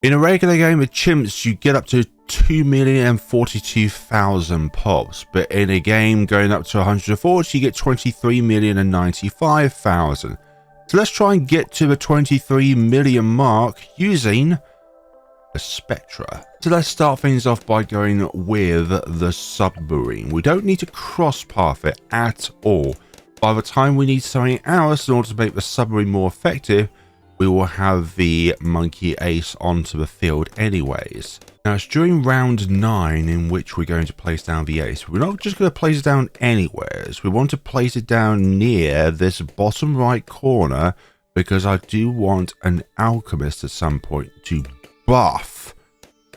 In a regular game of chimps, you get up to 2,042,000 pops, but in a game going up to 140, you get 23,095,000. So let's try and get to the 23 million mark using a Spectre. So let's start things off by going with the submarine. We don't need to cross path it at all. By the time we need something else in order to make the submarine more effective, we will have the monkey ace onto the field anyways. Now it's during round 9 in which we're going to place down the ace. We're not just going to place it down anywhere. We want to place it down near this bottom right corner because I do want an alchemist at some point to buff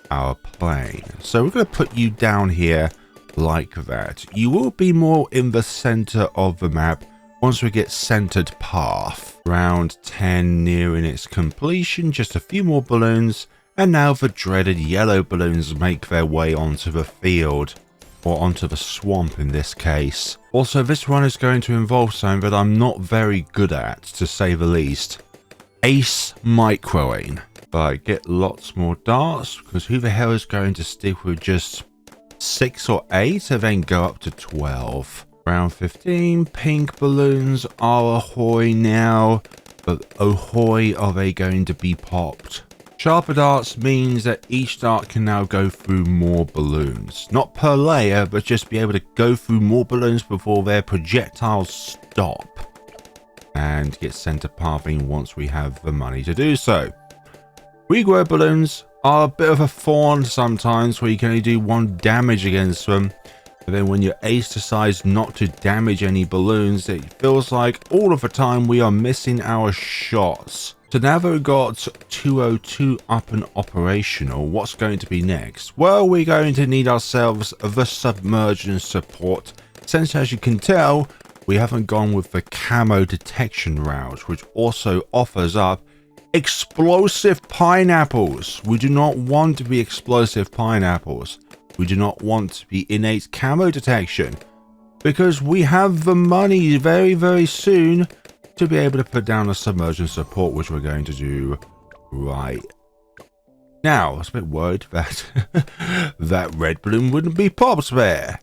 our plane. So we're going to put you down here like that. You will be more in the center of the map once we get centered path. Round 10 nearing its completion, just a few more balloons, and now the dreaded yellow balloons make their way onto the field, or onto the swamp in this case. Also, this one is going to involve something that I'm not very good at, to say the least. Ace microing. But get lots more darts, because who the hell is going to stick with just 6 or 8 and then go up to 12? Round 15, pink balloons are ahoy now, but ahoy are they going to be popped? Sharper darts means that each dart can now go through more balloons. Not per layer, but just be able to go through more balloons before their projectiles stop. And get center pathing once we have the money to do so. Regrow balloons are a bit of a thorn sometimes where you can only do 1 damage against them. But then when your ace decides not to damage any balloons, it feels like all of the time we are missing our shots. So now that we've got 202 up and operational, what's going to be next? Well, we're going to need ourselves the submersion support, since as you can tell, we haven't gone with the camo detection route, which also offers up explosive pineapples. We do not want to be explosive pineapples. We do not want to be innate camo detection, because we have the money very, very soon to be able to put down a submersion support, which we're going to do right now. I was a bit worried that that red balloon wouldn't be popped there.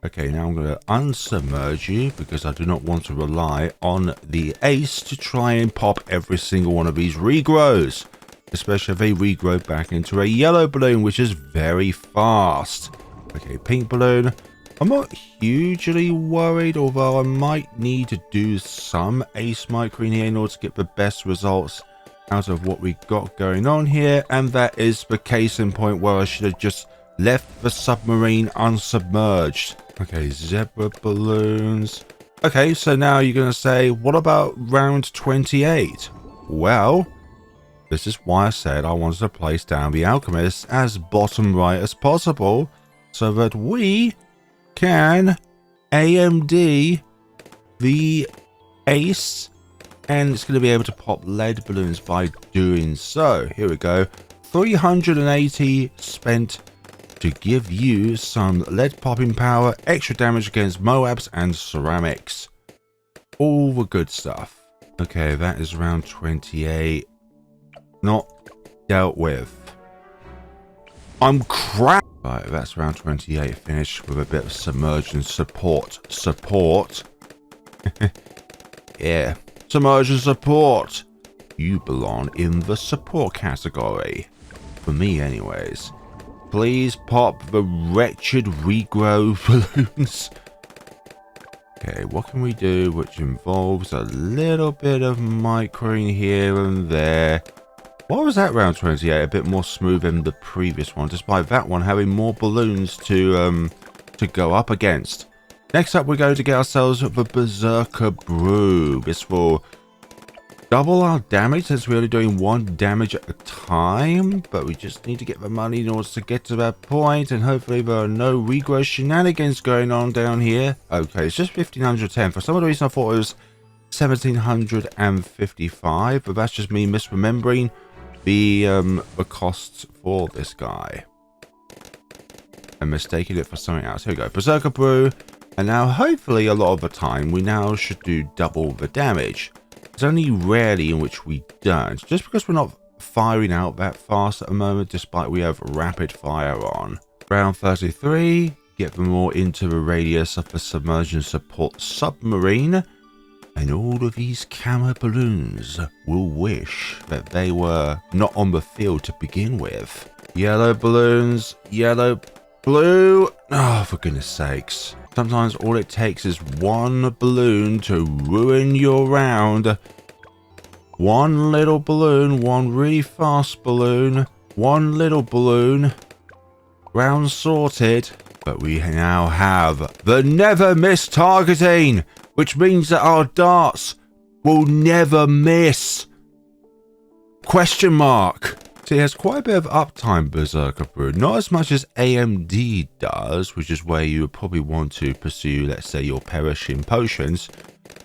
Okay, now I'm going to unsubmerge you because I do not want to rely on the ace to try and pop every single one of these regrows. Especially if they regrow back into a yellow balloon, which is very fast. Okay, pink balloon. I'm not hugely worried, although I might need to do some ace microing here in order to get the best results out of what we got going on here. And that is the case in point where I should have just left the submarine unsubmerged. Okay, zebra balloons. Okay, so now you're going to say, what about round 28? Well, this is why I said I wanted to place down the alchemist as bottom right as possible, so that we can AMD the ace, and it's going to be able to pop lead balloons by doing so. Here we go. 380 spent to give you some lead popping power, extra damage against Moabs and ceramics. All the good stuff. Okay, that is round 28. Not dealt with. I'm crap. Right, that's round 28 finished with a bit of submersion support. Yeah, submersion support. You belong in the support category. For me anyways. Please pop the wretched regrow balloons. Okay, what can we do which involves a little bit of microing here and there? Why was that round 28 a bit more smooth than the previous one, despite that one having more balloons to go up against? Next up, we're going to get ourselves the Berserker Brew. This will double our damage since we're only doing 1 damage at a time, but we just need to get the money in order to get to that point, and hopefully there are no regrow shenanigans going on down here. Okay, it's just 1510. For some of the reason I thought it was 1755, but that's just me misremembering the costs for this guy and mistaking it for something else. Here we go, Berserker Brew, and now hopefully a lot of the time we now should do double the damage. There's only rarely in which we don't, just because we're not firing out that fast at the moment, despite we have rapid fire on. Round 33, get them all into the radius of the submersion support submarine. And all of these camo balloons will wish that they were not on the field to begin with. Yellow balloons, yellow, blue. Oh, for goodness sakes. Sometimes all it takes is one balloon to ruin your round. One little balloon, one really fast balloon, one little balloon. Round sorted. But we now have the never miss targeting, which means that our darts will never miss. Question mark. So it has quite a bit of uptime, Berserker Brew. Not as much as AMD does, which is where you would probably want to pursue, let's say, your perishing potions.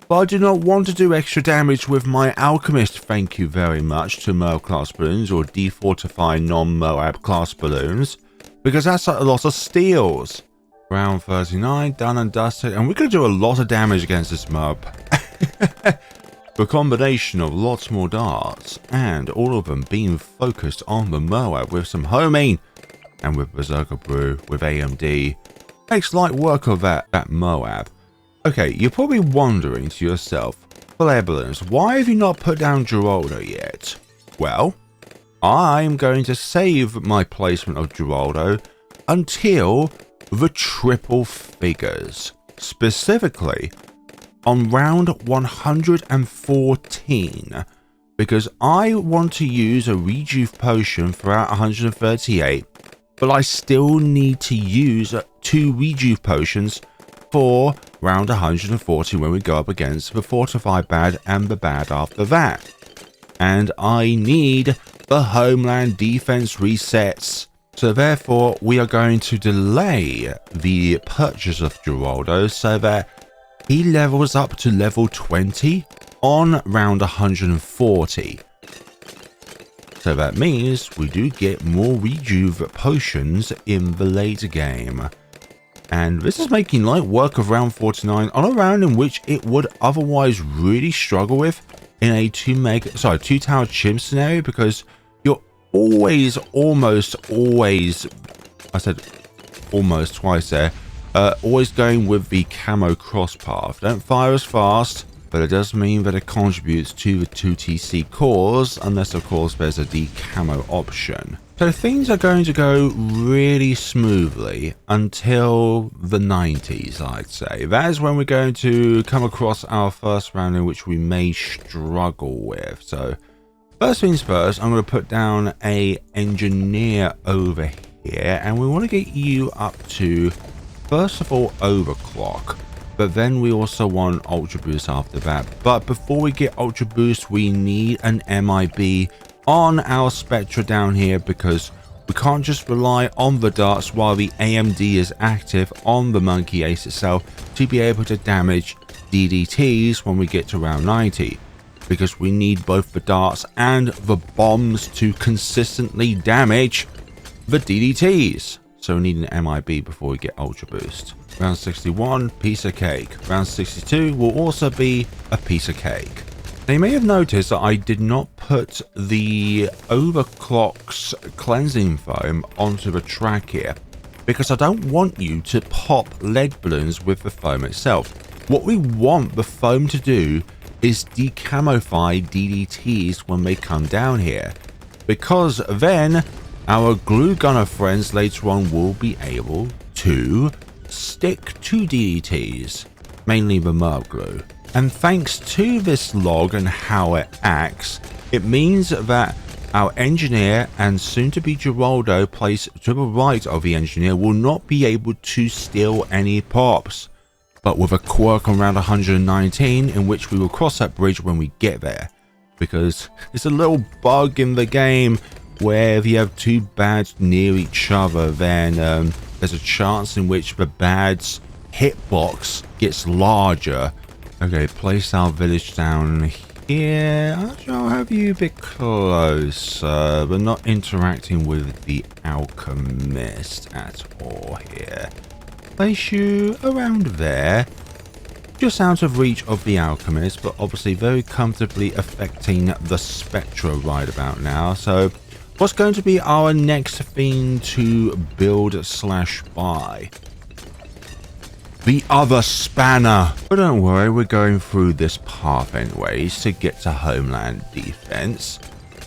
But I do not want to do extra damage with my Alchemist, thank you very much, to Moab class balloons or defortify non-Moab class balloons, because that's a lot of steals. Round 39, done and dusted, and we're going to do a lot of damage against this mob. The combination of lots more darts, and all of them being focused on the Moab with some homing, and with Berserker Brew, with AMD, makes light work of that Moab. Okay, you're probably wondering to yourself, Flare Balloons, why have you not put down Geraldo yet? Well, I'm going to save my placement of Geraldo until the triple figures. Specifically, on round 114, because I want to use a rejuve potion throughout 138, but I still need to use 2 rejuve potions for round 140 when we go up against the fortified bad and the bad after that. And I need the homeland defense resets. So therefore, we are going to delay the purchase of Geraldo so that he levels up to level 20 on round 140. So that means we do get more rejuve potions in the late game. And this is making light work of round 49 on a round in which it would otherwise really struggle with in a 2 tower chimp scenario, because you're always, almost always, I said almost twice there, always going with the camo cross path. Don't fire as fast, but it does mean that it contributes to the 2TC cores, unless of course there's a decamo option. So things are going to go really smoothly until the 90s, I'd say. That is when we're going to come across our first round in which we may struggle with. So first things first, I'm going to put down a engineer over here, and we want to get you up to, first of all, overclock, but then we also want ultra boost after that. But before we get ultra boost, we need an MIB on our Spectre down here, because we can't just rely on the darts while the AMD is active on the Monkey Ace itself to be able to damage DDTs when we get to round 90, because we need both the darts and the bombs to consistently damage the DDTs. So we need an MIB before we get ultra boost. Round 61, piece of cake. Round 62 will also be a piece of cake. Now you may have noticed that I did not put the overclock's cleansing foam onto the track here, because I don't want you to pop lead balloons with the foam itself. What we want the foam to do is decamify DDTs when they come down here, because then our glue gunner friends later on will be able to stick to DDTs, mainly the Merb glue. And thanks to this log and how it acts, it means that our engineer and soon to be Geraldo placed to the right of the engineer will not be able to steal any pops, but with a quirk on round 119 in which we will cross that bridge when we get there, because it's a little bug in the game where if you have 2 bads near each other, then there's a chance in which the bad's hitbox gets larger. Okay, place our village down here. I'll have you a bit closer, but not interacting with the alchemist at all here. Place you around there. just out of reach of the alchemist, but obviously very comfortably affecting the Spectre right about now. So what's going to be our next thing to build slash buy? The other spanner. But don't worry, we're going through this path anyways to get to Homeland Defense.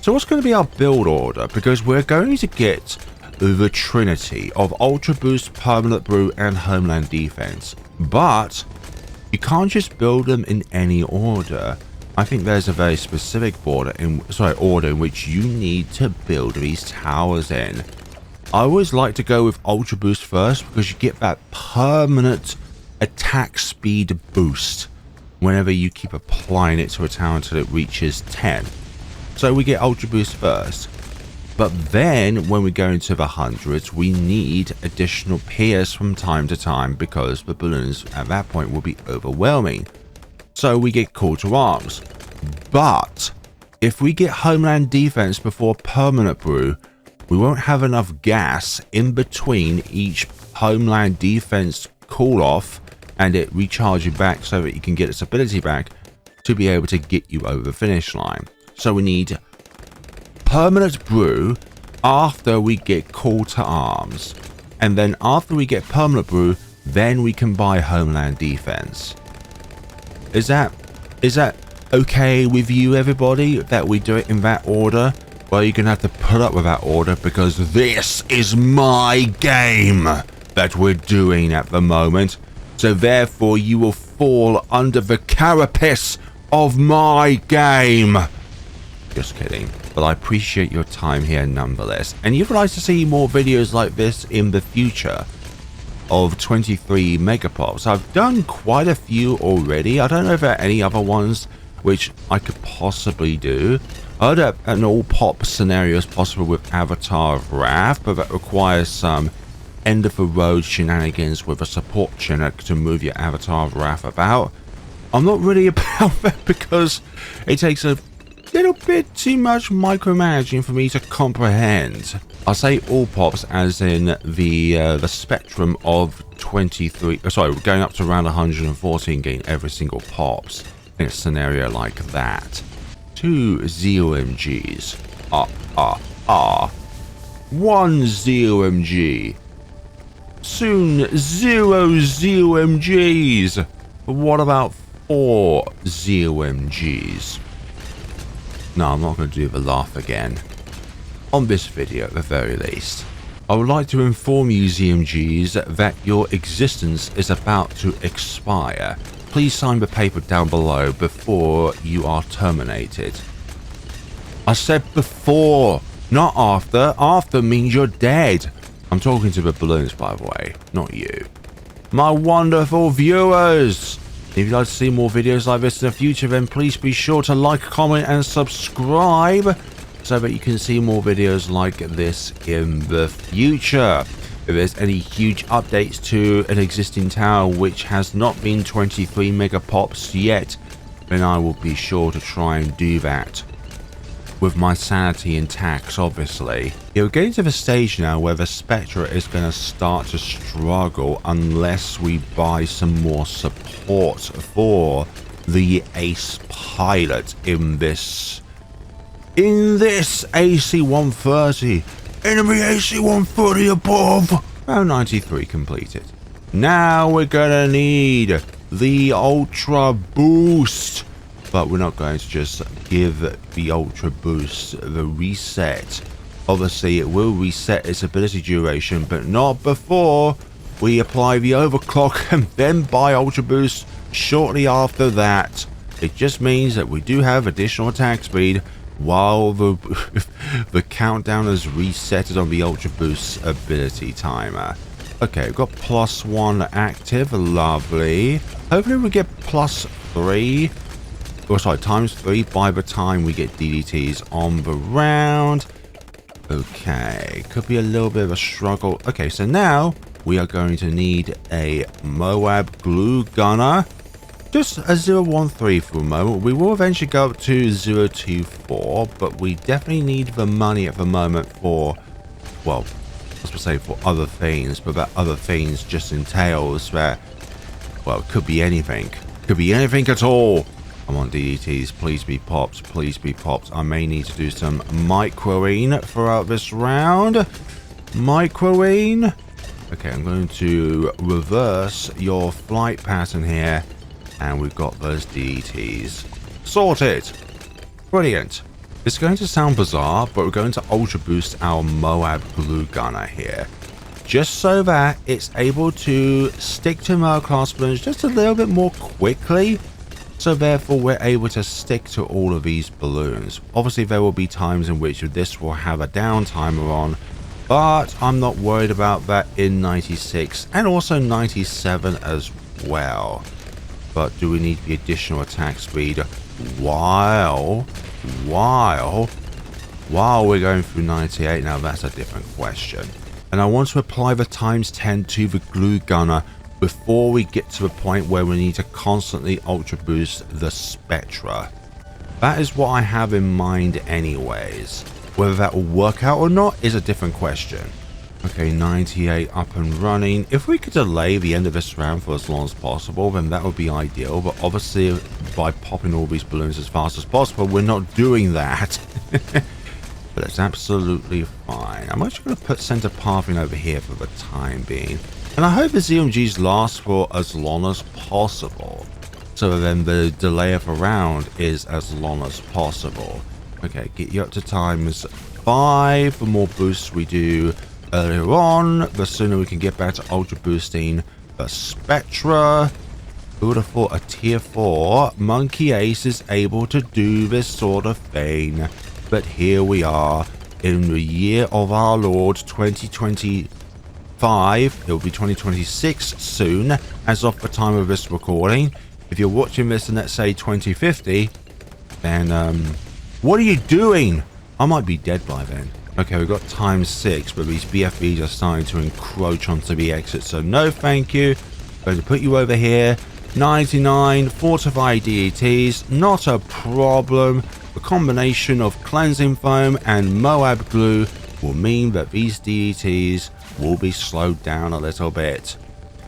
So what's going to be our build order? Because we're going to get the trinity of Ultra Boost, Permanent Brew, and Homeland Defense. But you can't just build them in any order. I think there's a very specific order in which you need to build these towers in. I always like to go with Ultra Boost first because you get that permanent attack speed boost whenever you keep applying it to a tower until it reaches 10. So we get Ultra Boost first. But then when we go into the hundreds, we need additional Pierce from time to time because the balloons at that point will be overwhelming. So we get Call to Arms. But if we get Homeland Defense before Permanent Brew, we won't have enough gas in between each Homeland Defense call off and it recharging back so that you can get its ability back to be able to get you over the finish line. So we need Permanent Brew after we get Call to Arms, and then after we get Permanent Brew, then we can buy Homeland Defense. Is that okay with you, everybody, that we do it in that order? Well, you're gonna have to put up with that order because this is my game that we're doing at the moment, so therefore you will fall under the carapace of my game. Just kidding, but I appreciate your time here nonetheless. And if you'd like to see more videos like this in the future of 23 Megapops, I've done quite a few already. I don't know if there are any other ones which I could possibly do. I heard that an all pop scenario is possible with Avatar of Wrath, but that requires some end of the road shenanigans with a support chinook to move your Avatar of Wrath about. I'm not really about that because it takes a little bit too much micromanaging for me to comprehend. I say all pops as in the spectrum of 23, going up to around 114 gain every single pops in a scenario like that. 2 ZOMGs. 1 ZOMG. Soon 0 ZOMGs. What about 4 ZOMGs? No, I'm not going to do the laugh again. On this video at the very least, I would like to inform you ZMGs that your existence is about to expire. Please sign the paper down below before you are terminated. I said before, not after. After means you're dead. I'm talking to the balloons, by the way, not you. My wonderful viewers! If you'd like to see more videos like this in the future, then please be sure to like, comment and subscribe so that you can see more videos like this in the future. If there's any huge updates to an existing tower which has not been 23 Megapops yet, then I will be sure to try and do that. With my sanity intact, obviously. Yeah, we're getting to the stage now where the Spectre is going to start to struggle unless we buy some more support for the Ace Pilot in this AC-130. Enemy AC-130 above. Round 93 completed. Now we're going to need the Ultra Boost. But we're not going to just give the Ultra Boost the reset. Obviously, it will reset its ability duration, but not before we apply the overclock and then buy Ultra Boost shortly after that. It just means that we do have additional attack speed while the countdown is resetted on the Ultra Boost ability timer. Okay, we've got +1 active. Lovely. Hopefully we get +3. ×3 by the time we get DDTs on the round. Okay, could be a little bit of a struggle. Okay, so now we are going to need a Moab glue gunner. Just a 013 for a moment. We will eventually go up to 024, but we definitely need the money at the moment for, well, I was going to say for other things, but that other things just entails that, well, it could be anything. Could be anything at all. Come on, DDTs. Please be pops. Please be pops. I may need to do some microing throughout this round. Microing. Okay, I'm going to reverse your flight pattern here. And we've got those DDTs. Sorted. Brilliant. It's going to sound bizarre, but we're going to ultra boost our Moab glue gunner here. Just so that it's able to stick to Moab class balloons just a little bit more quickly. So therefore we're able to stick to all of these balloons. Obviously there will be times in which this will have a down timer on, but I'm not worried about that in 96 and also 97 as well. But do we need the additional attack speed while we're going through 98? Now that's a different question. And I want to apply the times 10 to the glue gunner before we get to the point where we need to constantly ultra boost the Spectre. That is what I have in mind anyways. Whether that will work out or not is a different question. Okay, 98 up and running. If we could delay the end of this round for as long as possible, then that would be ideal. But obviously, by popping all these balloons as fast as possible, we're not doing that. But it's absolutely fine. I'm actually going to put center pathing over here for the time being. And I hope the ZMGs last for as long as possible. So then the delay of a round is as long as possible. Okay, get you up to times 5. The more boosts we do earlier on, the sooner we can get back to ultra boosting the Spectre. Who would have thought a tier 4 Monkey Ace is able to do this sort of thing? But here we are in the year of our Lord 2025. It will be 2026 soon, as of the time of this recording. If you're watching this in, let's say, 2050, then what are you doing? I might be dead by then. Okay, we've got times 6, but these BFBs are starting to encroach onto the exit, so no thank you. I'm going to put you over here. 99 fortified DETs, not a problem. The combination of cleansing foam and Moab glue will mean that these DETs will be slowed down a little bit.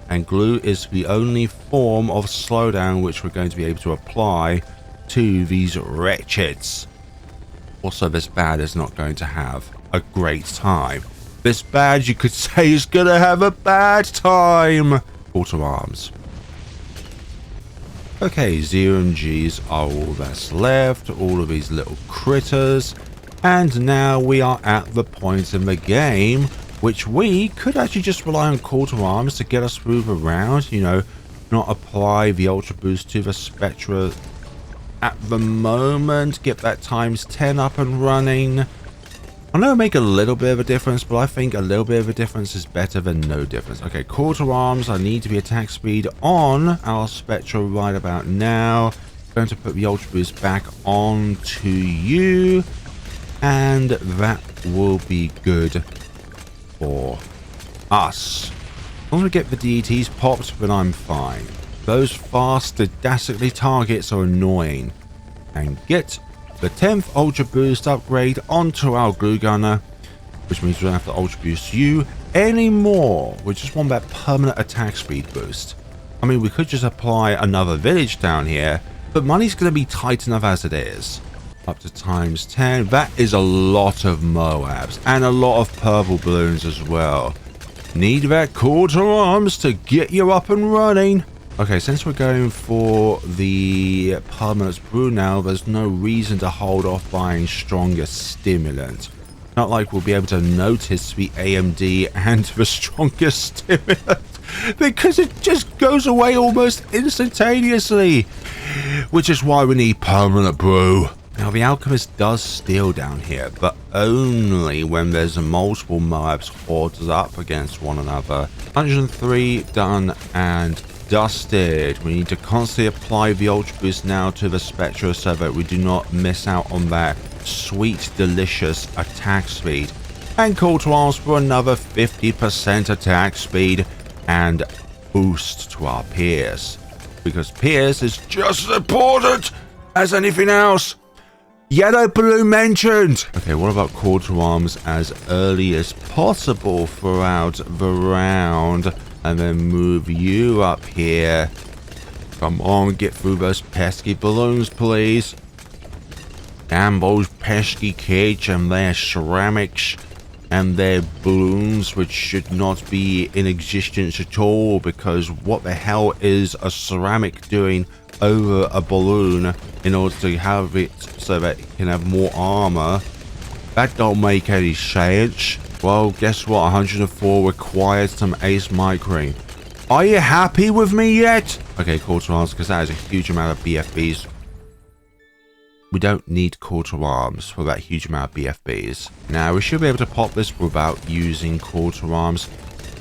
And glue is the only form of slowdown which we're going to be able to apply to these wretches. Also, this bad is not going to have a great time. This bad, you could say, is going to have a bad time. Call to arms. Okay, ZMGs are all that's left. All of these little critters. And now we are at the point in the game which we could actually just rely on call to arms to get us through the round. You know, not apply the ultra boost to the Spectre at the moment. Get that times 10 up and running. I know it'll make a little bit of a difference, but I think a little bit of a difference is better than no difference. Okay, call to arms. I need to be attack speed on our Spectre right about now. I'm going to put the ultra boost back on to you, and that will be good for us. As long as we get the DETs popped, then I'm fine. Those fast, dastardly targets are annoying. And get the 10th Ultra Boost upgrade onto our glue gunner, which means we don't have to Ultra Boost you anymore. We just want that permanent attack speed boost. I mean, we could just apply another village down here, but money's going to be tight enough as it is. Up to times 10. That is a lot of Moabs and a lot of purple balloons as well. Need that call to arms to get you up and running. Okay, since we're going for the permanent brew now, there's no reason to hold off buying stronger stimulant. Not like we'll be able to notice the AMD and the stronger stimulant, because it just goes away almost instantaneously, which is why we need permanent brew. Now, the alchemist does steal down here, but only when there's multiple Moabs hordes up against one another. 103 done and dusted. We need to constantly apply the ultra boost now to the Spectre so that we do not miss out on that sweet, delicious attack speed. And call to arms for another 50% attack speed and boost to our Pierce, because Pierce is just as important as anything else. Yellow balloon mentioned. Okay, what about call to arms as early as possible throughout the round, and then move you up here Come on, get through those pesky balloons, please. Damn those pesky kids and their ceramics and their balloons, which should not be in existence at all, because what the hell is a ceramic doing over a balloon in order to have it so that it can have more armor? That don't make any sense. Well, guess what? 104 required some ace micro. Are you happy with me yet? Okay, quarter arms, because that is a huge amount of BFBs. We don't need quarter arms for that huge amount of BFBs. Now, we should be able to pop this without using quarter arms.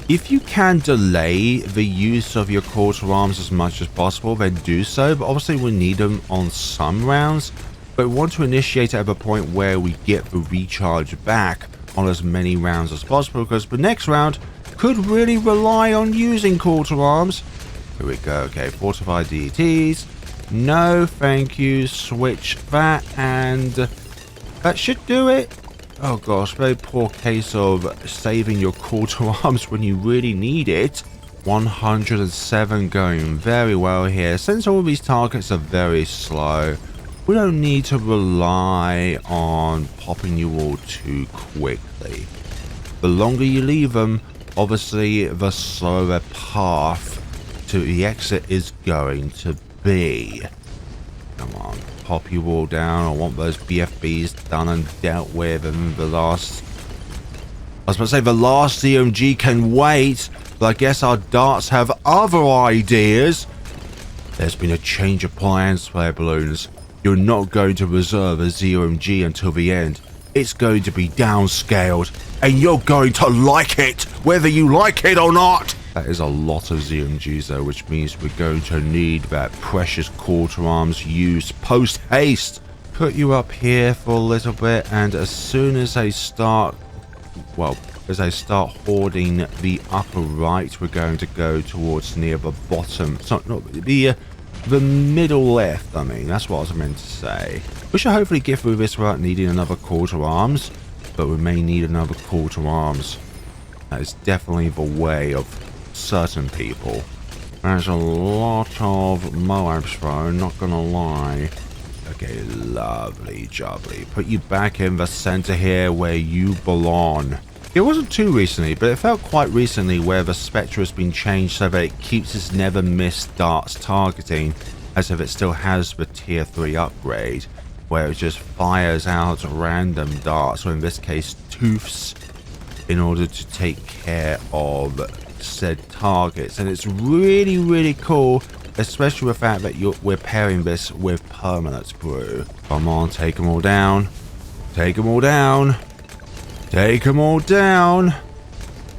If you can delay the use of your quarter arms as much as possible, then do so. But obviously, we need them on some rounds. But we want to initiate at a point where we get the recharge back on as many rounds as possible, because the next round could really rely on using quarter arms. Here we go. Okay, fortified DETs. No, thank you. Switch that, and that should do it. Oh gosh, very poor case of saving your quarter arms when you really need it. 107 going very well here. Since all of these targets are very slow, we don't need to rely on popping you all too quickly. The longer you leave them, obviously the slower path to the exit is going to be. Come on, pop you all down. I want those BFBs done and dealt with, and the last... I was about to say the last CMG can wait, but I guess our darts have other ideas. There's been a change of plans, player balloons. You're not going to reserve a ZMG until the end. It's going to be downscaled, and you're going to like it, whether you like it or not. That is a lot of ZMGs though, which means we're going to need that precious quarter arms used post-haste. Put you up here for a little bit, and as soon as they start, well, as they start hoarding the upper right, we're going to go towards near the bottom. Sorry, not the middle left, I mean, that's what I was meant to say. We should hopefully get through this without needing another quarter arms, but we may need another quarter arms. That is definitely the way of certain people. There's a lot of Moabs though, not gonna lie. Okay, lovely jubbly. Put you back in the center here where you belong. It wasn't too recently, but it felt quite recently where the Spectre has been changed so that it keeps its never miss darts targeting, as if it still has the tier 3 upgrade, where it just fires out random darts, or in this case tooths, in order to take care of said targets. And it's really, really cool, especially the fact that we're pairing this with permanent brew. Come on, take them all down. Take them all down. Take them all down.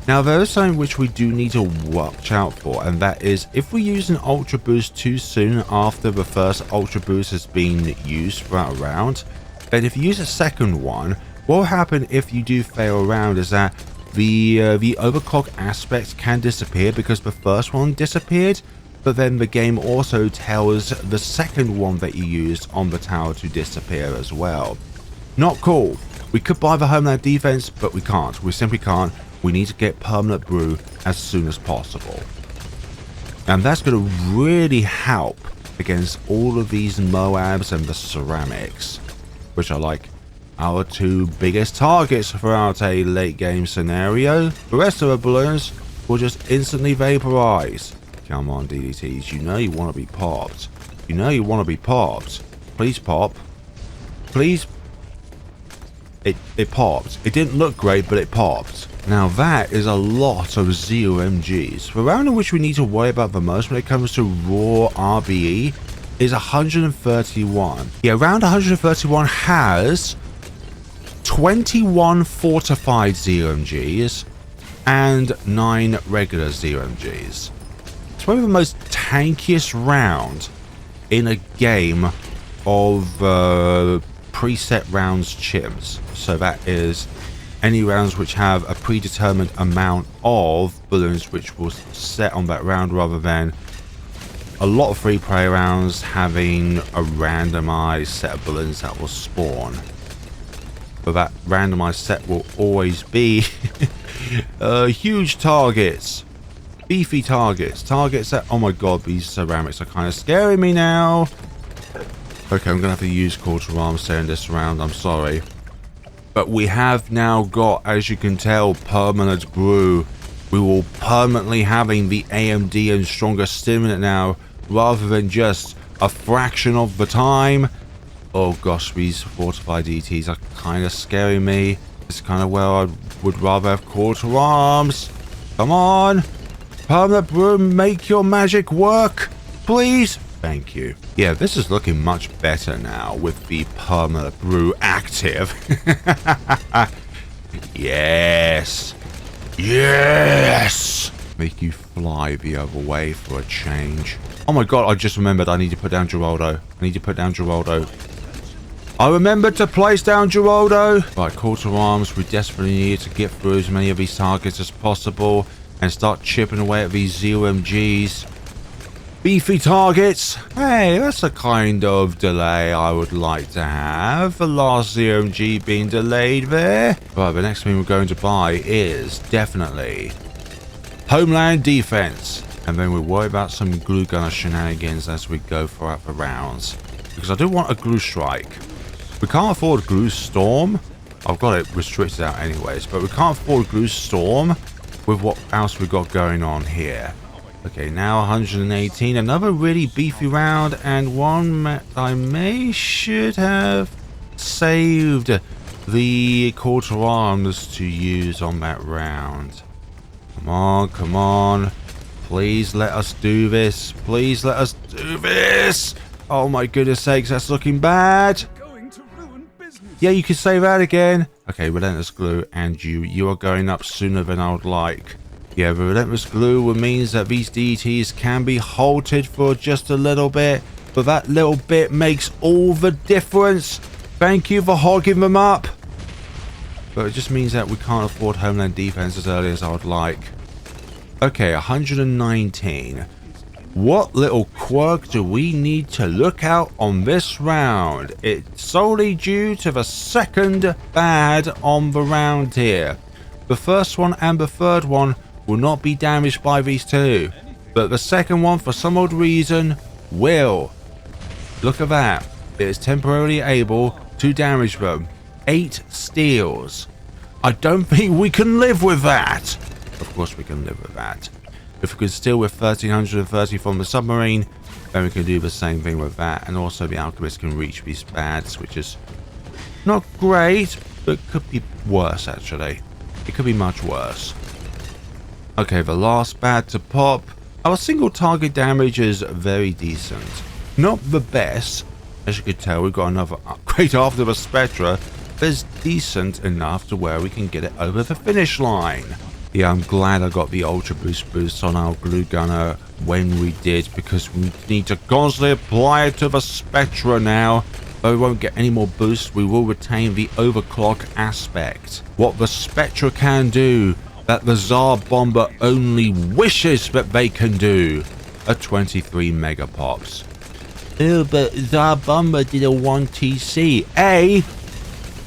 Now there is something which we do need to watch out for, and that is if we use an ultra boost too soon after the first ultra boost has been used throughout a round, then if you use a second one, what will happen if you do fail a round is that the overclock aspect can disappear because the first one disappeared, but then the game also tells the second one that you used on the tower to disappear as well. Not cool. We could buy the homeland defense, but we can't. We simply can't. We need to get permanent brew as soon as possible. And that's going to really help against all of these Moabs and the ceramics, which are like our two biggest targets throughout a late game scenario. The rest of the balloons will just instantly vaporize. Come on, DDTs. You know you want to be popped. You know you want to be popped. Please pop. Please. It popped. It didn't look great, but it popped. Now that is a lot of ZOMGs. The round in which we need to worry about the most when it comes to raw RBE is 131. Yeah, round 131 has 21 fortified ZOMGs and 9 regular ZOMGs. It's probably the most tankiest round in a game of preset rounds CHIMPS. So that is any rounds which have a predetermined amount of balloons which will set on that round, rather than a lot of free play rounds having a randomized set of balloons that will spawn. But that randomized set will always be huge targets. Beefy targets. Targets that... Oh my god, these ceramics are kind of scaring me now. Okay, I'm going to have to use quarter arms in this round. I'm sorry. But we have now got, as you can tell, permanent brew. We will permanently having the AMD and stronger stimulant now, rather than just a fraction of the time. Oh gosh, these fortified ETs are kind of scaring me. It's kind of where I would rather have quarter arms. Come on. Permanent brew, make your magic work, please. Thank you. Yeah, this is looking much better now with the permanent brew active. Yes. Yes. Make you fly the other way for a change. Oh my god, I just remembered I need to put down Geraldo. I remembered to place down Geraldo. Right, quarter arms. We desperately need to get through as many of these targets as possible and start chipping away at these ZOMGs. Beefy targets. Hey, that's a kind of delay I would like to have. The last ZOMG being delayed there. Right, the next thing we're going to buy is definitely Homeland Defense. And then we'll worry about some glue gunner shenanigans as we go throughout the rounds. Because I do want a glue strike. We can't afford glue storm. I've got it restricted out anyways. But we can't afford glue storm with what else we got going on here. Okay, now 118. Another really beefy round. And one I should have saved the quarter arms to use on that round. Come on, come on. Please let us do this. Please let us do this. Oh my goodness sakes, that's looking bad. Yeah, you can say that again. Okay, relentless glue, and you are going up sooner than I would like. Yeah, the relentless glue means that these DTs can be halted for just a little bit, but that little bit makes all the difference. Thank you for hogging them up. But it just means that we can't afford Homeland Defense as early as I would like. Okay, 119. What little quirk do we need to look out on this round? It's solely due to the second bad on the round here. The first one and the third one will not be damaged by these two, but the second one, for some odd reason, will. Look at that. It is temporarily able to damage them. 8 steals. I don't think we can live with that. Of course we can live with that. If we can steal with 1330 from the submarine, then we can do the same thing with that. And also the alchemist can reach these bads, which is not great, but could be worse actually. It could be much worse. Okay, the last bad to pop. Our single target damage is very decent. Not the best. As you can tell, we've got another upgrade after the Spectre. But it's decent enough to where we can get it over the finish line. Yeah, I'm glad I got the Ultra Boost on our glue gunner when we did, because we need to constantly apply it to the Spectre now. Though we won't get any more boosts, we will retain the overclock aspect. What the Spectre can do, that the Tsar Bomber only wishes that they can do. A 23 Megapops. Oh, but Tsar Bomber did a 1 TC. A,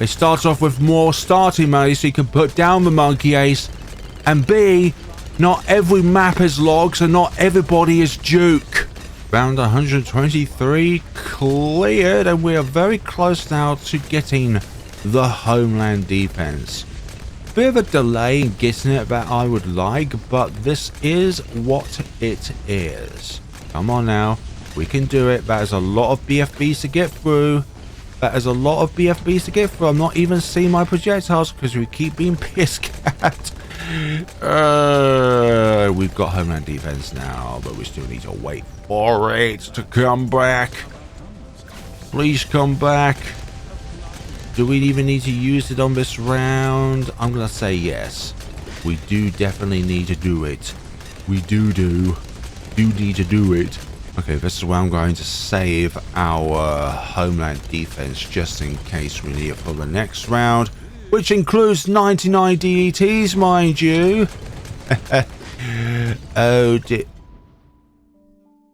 it starts off with more starting money so you can put down the Monkey Ace. And B, not every map is logs and not everybody is Duke. Round 123 cleared, and we are very close now to getting the Homeland Defense. Bit of a delay in getting it that I would like, but this is what it is. Come on now, we can do it. That is a lot of BFBs to get through. That is a lot of BFBs to get through. I'm not even seeing my projectiles because we keep being pissed at. We've got Homeland Defense now, but we still need to wait for it to come back. Please come back. Do we even need to use it on this round? I'm gonna say yes. We do definitely need to do it. We do need to do it. Okay, this is where I'm going to save our Homeland Defense just in case we need it for the next round, which includes 99 DETs, mind you. Oh dear.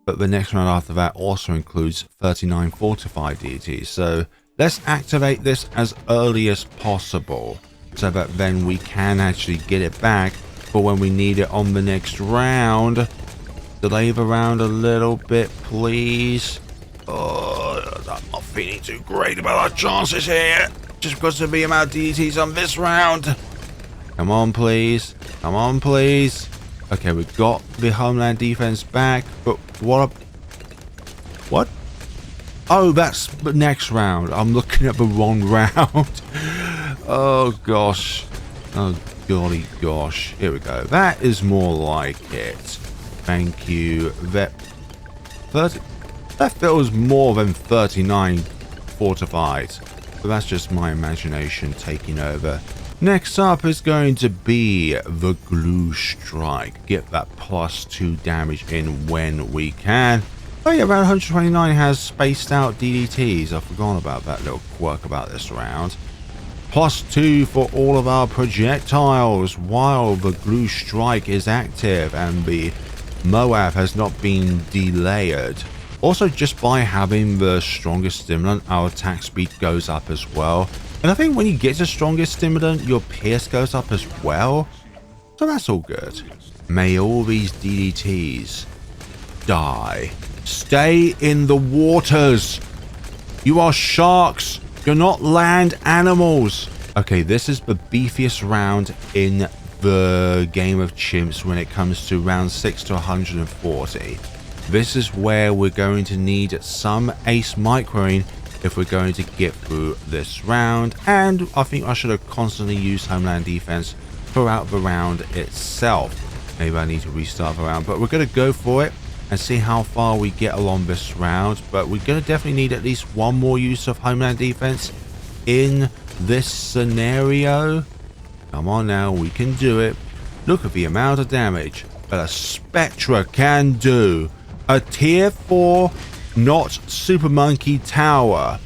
But the next round after that also includes 39 fortified DETs, so let's activate this as early as possible so that then we can actually get it back for when we need it on the next round. Delay the round a little bit, please. Oh, I'm not feeling too great about our chances here. Just because of the amount of DDTs on this round. Come on, please. Come on, please. Okay, we got the homeland defense back, but what? What? Oh, that's the next round. I'm looking at the wrong round. Oh, gosh. Oh, golly gosh. Here we go. That is more like it. Thank you. That feels more than 39 fortified. But that's just my imagination taking over. Next up is going to be the glue strike. Get that +2 damage in when we can. Oh yeah, round 129 has spaced out DDTs. I forgot about that little quirk about this round. +2 for all of our projectiles while the glue strike is active and the Moab has not been delayered. Also, just by having the strongest stimulant, our attack speed goes up as well. And I think when you get to strongest stimulant, your pierce goes up as well. So that's all good. May all these DDTs die. Stay in the waters. You are sharks. You're not land animals. Okay, this is the beefiest round in the game of chimps when it comes to round 6 to 140. This is where we're going to need some ace microing if we're going to get through this round. And I think I should have constantly used homeland defense throughout the round itself. Maybe I need to restart the round, but we're going to go for it and see how far we get along this round. But we're going to definitely need at least one more use of homeland defense in this scenario. Come on now, we can do it. Look at the amount of damage that a Spectre can do. A tier 4 not super monkey tower.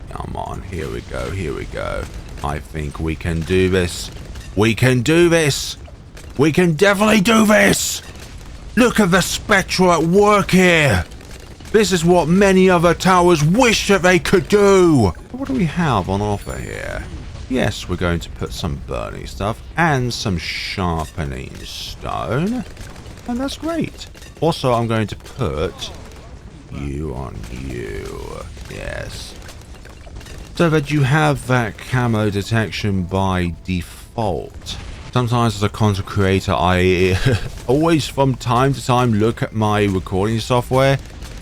Come on, here we go, here we go. I think we can do this. We can do this. We can definitely do this. Look at the Spectre at work here. This is what many other towers wish that they could do. What do we have on offer here? Yes, we're going to put some burning stuff and some sharpening stone. And that's great. Also, I'm going to put you on you. Yes. So that you have that camo detection by default. Sometimes as a content creator, I always from time to time look at my recording software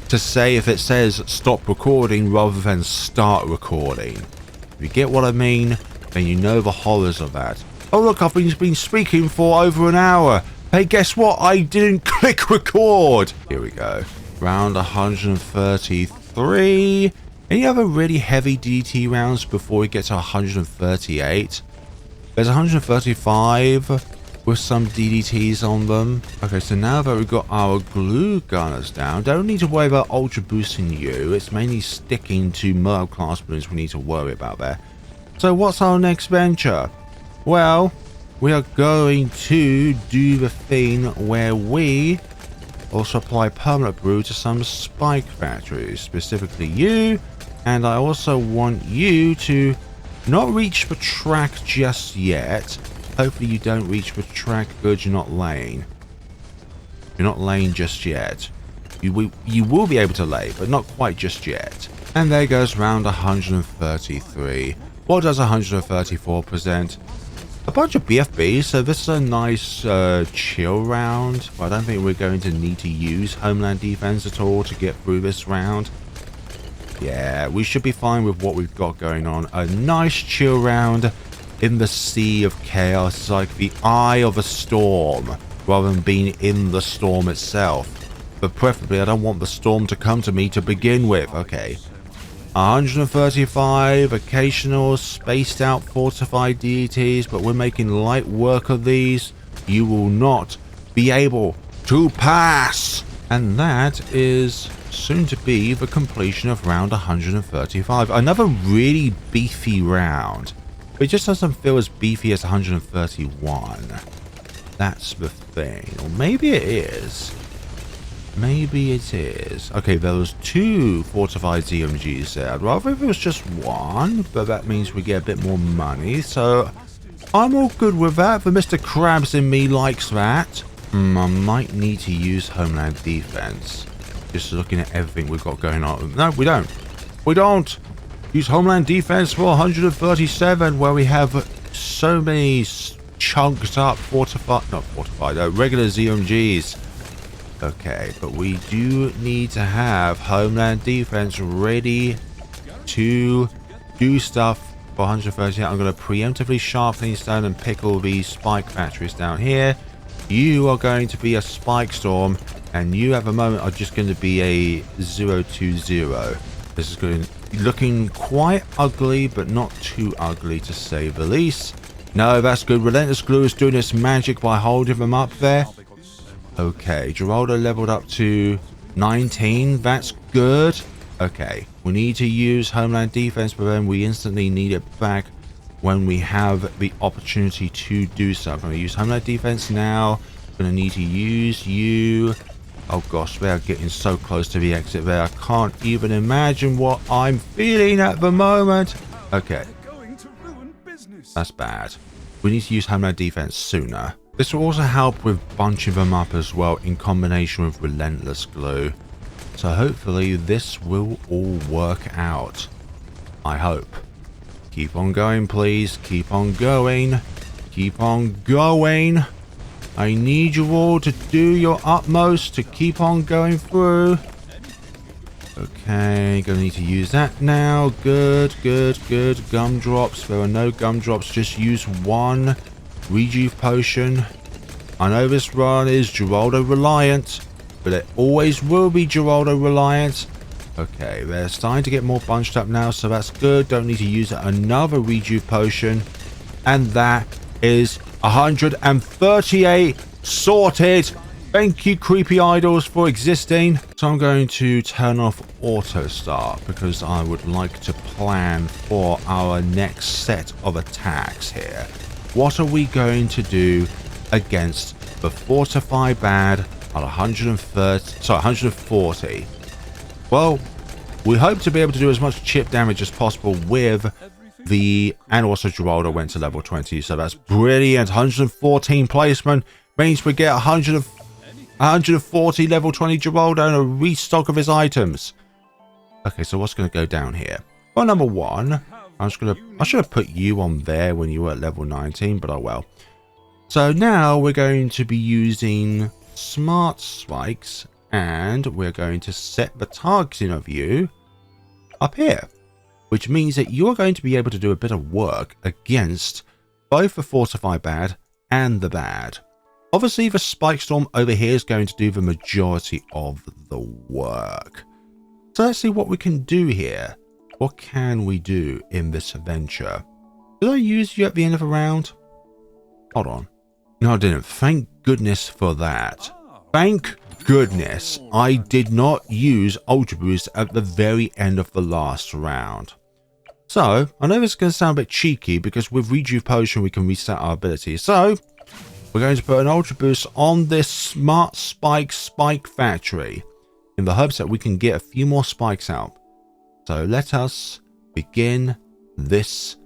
to say if it says stop recording rather than start recording. If you get what I mean, then you know the horrors of that. Oh look, I've been speaking for over an hour. Hey, guess what? I didn't click record. Here we go. Round 133. Any other really heavy DT rounds before we get to 138? There's 135 with some DDTs on them. Okay, so now that we've got our glue gunners down, don't need to worry about ultra boosting you. It's mainly sticking to Merle class balloons we need to worry about there. So what's our next venture? Well, we are going to do the thing where we also apply permanent brew to some spike factories, specifically you. And I also want you to not reach the track just yet. Hopefully you don't reach the track. Good, you're not laying. You're not laying just yet. You will be able to lay, but not quite just yet. And there goes round 133. What does 134 present? A bunch of BFBs, so this is a nice chill round. But I don't think we're going to need to use homeland defense at all to get through this round. Yeah, we should be fine with what we've got going on. A nice chill round in the sea of chaos. It's like the eye of a storm rather than being in the storm itself. But preferably I don't want the storm to come to me to begin with. Okay. 135 occasional spaced out fortified DETs, but we're making light work of these. You will not be able to pass. And that is soon to be the completion of round 135. Another really beefy round. It just doesn't feel as beefy as 131. That's the thing. Or maybe it is. Maybe it is. Okay, there was 2 fortified ZMGs there. I'd rather if it was just 1, but that means we get a bit more money. So I'm all good with that. The Mr. Krabs in me likes that. I might need to use Homeland Defense. Just looking at everything we've got going on. No, we don't. We don't. Use Homeland Defense for 137, where we have so many chunked up regular ZMGs. Okay, but we do need to have Homeland Defense ready to do stuff for 138. I'm going to preemptively sharpen stone and pick all these spike factories down here. You are going to be a spike storm, and you at the moment are just going to be a 020. This is going looking quite ugly, but not too ugly to say the least. No, that's good. Relentless Glue is doing its magic by holding them up there. Okay, Geraldo leveled up to 19. That's good. Okay, we need to use Homeland Defense, but then we instantly need it back when we have the opportunity to do so. I'm going to use Homeland Defense now. I'm going to need to use you. Oh gosh, we are getting so close to the exit there. I can't even imagine what I'm feeling at the moment. Okay. That's bad. We need to use Homeland Defense sooner. This will also help with bunching them up as well in combination with Relentless Glue. So hopefully this will all work out. I hope. Keep on going, please. Keep on going. Keep on going. I need you all to do your utmost to keep on going through. Okay, gonna need to use that now. Good, good, good. Gumdrops. There are no gumdrops. Just use one rejuve potion. I know this run is Geraldo reliant, but it always will be Geraldo reliant. Okay, they're starting to get more bunched up now, so that's good. Don't need to use another rejuve potion. And that is 138 sorted. Thank you, creepy idols, for existing. So I'm going to turn off auto start because I would like to plan for our next set of attacks here. What are we going to do against the Fortify Bad at 140? Well, we hope to be able to do as much chip damage as possible with the... And also Geraldo went to level 20, so that's brilliant. 114 placement means we get 140 level 20 Geraldo and a restock of his items. Okay, so what's going to go down here? Well, number one, I should have put you on there when you were at level 19, but oh well. So now we're going to be using smart spikes, and we're going to set the targeting of you up here, which means that you're going to be able to do a bit of work against both the Fortify Bad and the Bad. Obviously, the Spike Storm over here is going to do the majority of the work. So let's see what we can do here. What can we do in this adventure? Did I use you at the end of the round? Hold on. No, I didn't. Thank goodness for that. Thank goodness I did not use Ultra Boost at the very end of the last round. So, I know this is going to sound a bit cheeky because with Rejuve Potion we can reset our abilities. So, we're going to put an Ultra Boost on this Smart Spike Factory in the hopes that we can get a few more spikes out. So, let us begin this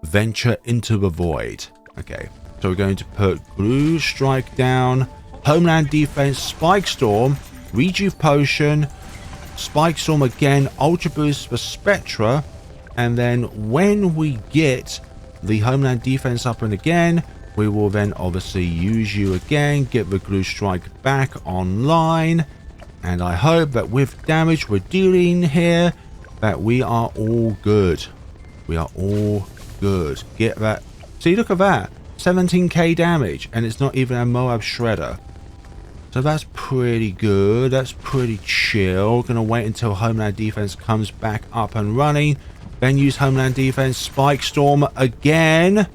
venture into the void. Okay, so we're going to put Glue Strike down, Homeland Defense, Spike Storm, Rejuve Potion, Spike Storm again, Ultra Boost for Spectre, and then when we get the Homeland Defense up and again, we will then obviously use you again, get the Glue Strike back online, and I hope that with damage we're dealing here, that we are all good. We are all good. Get that. See, look at that. 17k damage, and it's not even a Moab Shredder. So that's pretty good. That's pretty chill. Gonna wait until Homeland Defense comes back up and running. Then use Homeland Defense, Spike Storm again.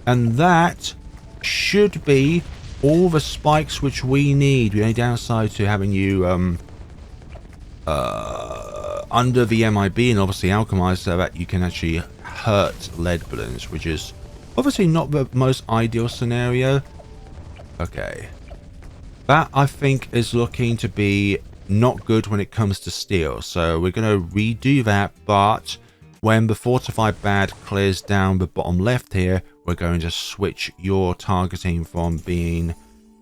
And that should be all the spikes which we need. The only downside to having you under the MIB and obviously alchemized so that you can actually hurt lead balloons, which is obviously not the most ideal scenario. Okay. That, I think, is looking to be not good when it comes to steel. So we're going to redo that, but when the Fortified Bad clears down the bottom left here, we're going to switch your targeting from being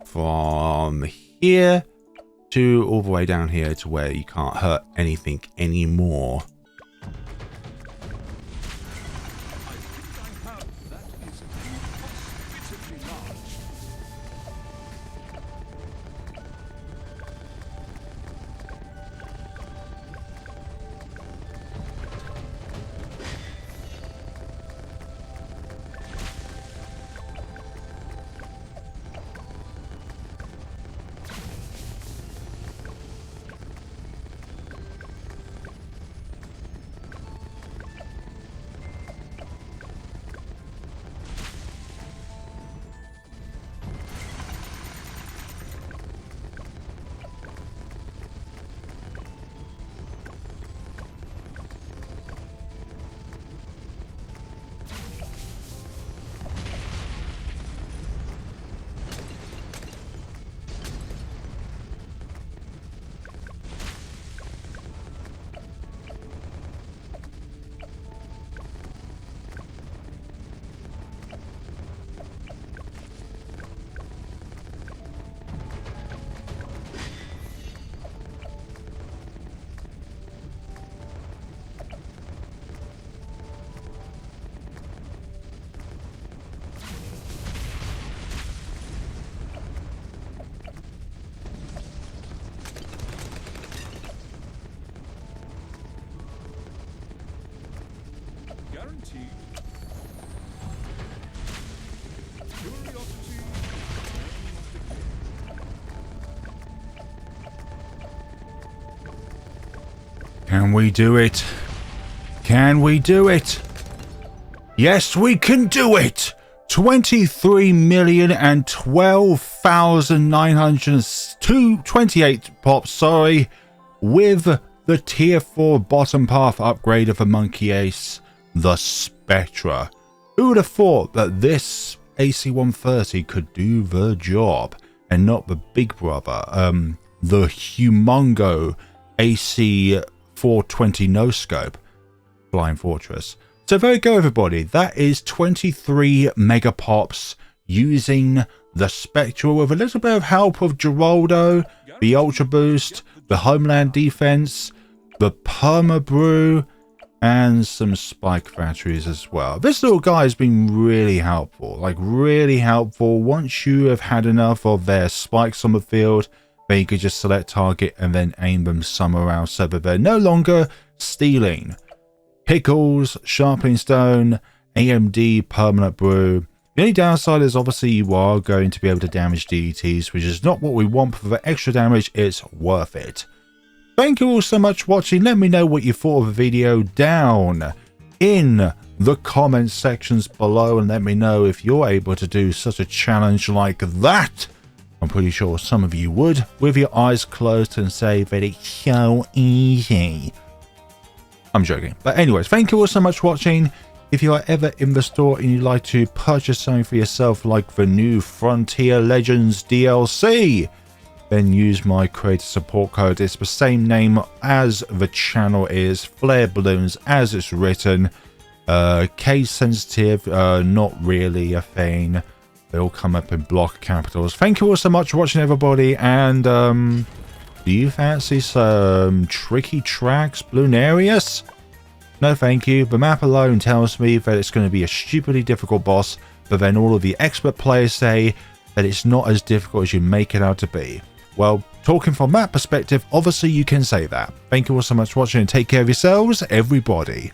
from here to all the way down here to where you can't hurt anything anymore. Can we do it? Can we do it? Yes, we can do it! 23,012,928 pops, sorry, with the tier 4 bottom path upgrade of the Monkey Ace, the Spectre. Who would have thought that this AC-130 could do the job and not the big brother, the humongo AC-420 no scope Flying Fortress. So there you go, everybody. That is 23 Megapops using the Spectre with a little bit of help of Geraldo, the Ultra Boost, the Homeland Defense, the Perma Brew, and some Spike Factories as well. This little guy has been really helpful, like really helpful. Once you have had enough of their spikes on the field, then you could just select target and then aim them somewhere else so that they're no longer stealing. Pickles, Sharpening Stone, AMD, Permanent Brew. The only downside is obviously you are going to be able to damage DDTs, which is not what we want. For the extra damage, it's worth it. Thank you all so much for watching. Let me know what you thought of the video down in the comment sections below, and let me know if you're able to do such a challenge like that. I'm pretty sure some of you would, with your eyes closed, and say that it's so easy. I'm joking. But anyways, thank you all so much for watching. If you are ever in the store and you'd like to purchase something for yourself, like the new Frontier Legends DLC, then use my creator support code. It's the same name as the channel is, Flare Balloons, as it's written. Case sensitive, not really a thing. They all come up in block capitals. Thank you all so much for watching, everybody. And do you fancy some tricky tracks, Bloonarius? No, thank you. The map alone tells me that it's going to be a stupidly difficult boss, but then all of the expert players say that it's not as difficult as you make it out to be. Well, talking from that perspective, obviously you can say that. Thank you all so much for watching, and take care of yourselves, everybody.